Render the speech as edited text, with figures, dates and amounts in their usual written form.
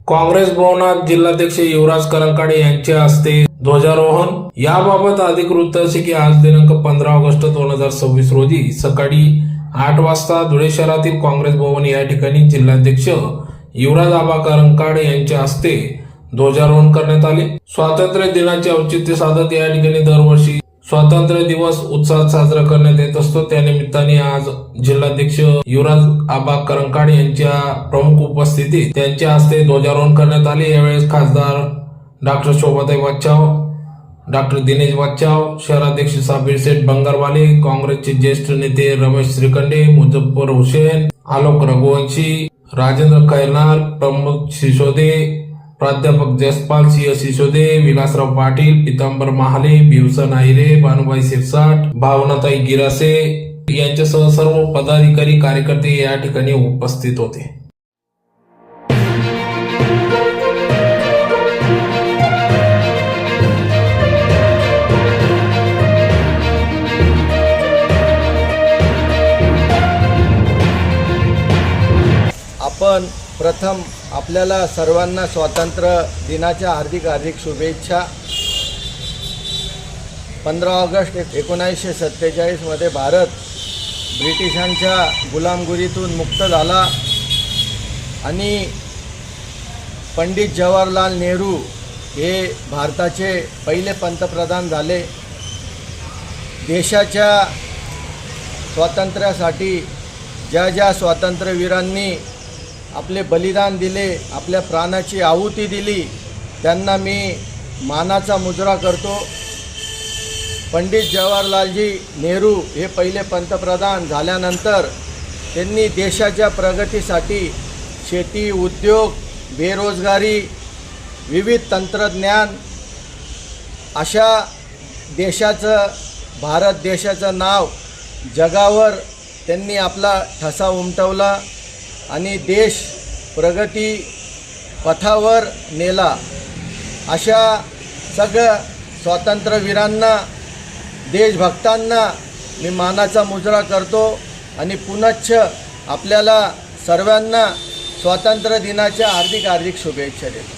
काँग्रेस भवनात जिल्हाध्यक्ष युवराज करंकाडे यांच्या हस्ते ध्वजारोहण। याबाबत अधिक वृत्त असे की आज दिनांक 15 ऑगस्ट 2026 रोजी सकाळी 8 वाजता धुळे शहरातील काँग्रेस भवन या ठिकाणी जिल्हाध्यक्ष युवराज आबा करंकाडे यांच्या हस्ते ध्वजारोहण करण्यात आले। स्वातंत्र्य दिनाचे औचित्य साधत या ठिकाणी दरवर्षी स्वातंत्र्य दिवस उत्साहात साजरा करण्यात येत असतो। त्यानिमित्ताने आज जिल्हाध्यक्ष युवराज आबा करंकाडे यांच्या प्रमुख उपस्थितीत त्यांच्या हस्ते ध्वजारोहण करण्यात आले। यावेळी खासदार डॉक्टर शोभाताई बच्चाव, डॉक्टर दिनेश बच्चाव, शहराध्यक्ष साबिर शेठ बंगारवाले, काँग्रेसचे ज्येष्ठ नेते रमेश श्रीखंडे, मुझफ्फर हुसेन, आलोक रघुवंशी, राजेंद्र खैरनार, प्रमोद सिसोदे, प्राध्यापक जसपाल सिंह सिसोदे, विलासराव पाटील, पितांबर महाले, भिवसन आहिरे, भानुबाई शिरसाट, भावनाताई गिरासे यांच्यासह सर्व पदाधिकारी कार्यकर्ते या ठिकाणी उपस्थित होते। आपण प्रथम आपल्याला सर्वांना स्वातंत्र्य दिनाच्या हार्दिक शुभेच्छा। 15 ऑगस्ट 1947 मध्ये भारत ब्रिटिशांच्या गुलामगिरीतून मुक्त झाला आणि पंडित जवाहरलाल नेहरू हे भारताचे पहिले पंतप्रधान झाले। देशाच्या स्वातंत्र्यासाठी ज्या स्वातंत्र्यवीरांनी आपले बलिदान दिले, आपल्या प्राणाची आहुती दिली, त्यांना मी मानाचा मुजरा करतो। पंडित जवाहरलालजी नेहरू हे पहिले पंतप्रधान झाल्यानंतर त्यांनी देशाच्या प्रगतीसाठी शेती, उद्योग, बेरोजगारी, विविध तंत्रज्ञान अशा देशाचं, भारत देशाचं नाव जगावर त्यांनी आपला ठसा उमटवला आणि देश प्रगती पथावर नेला। अशा सगळ्या स्वातंत्र्यवीरांना, देशभक्तांना मी मानाचा मुजरा करतो आणि पुनश्च आपल्याला सर्वांना स्वातंत्र्य दिनाच्या हार्दिक शुभेच्छा देतो।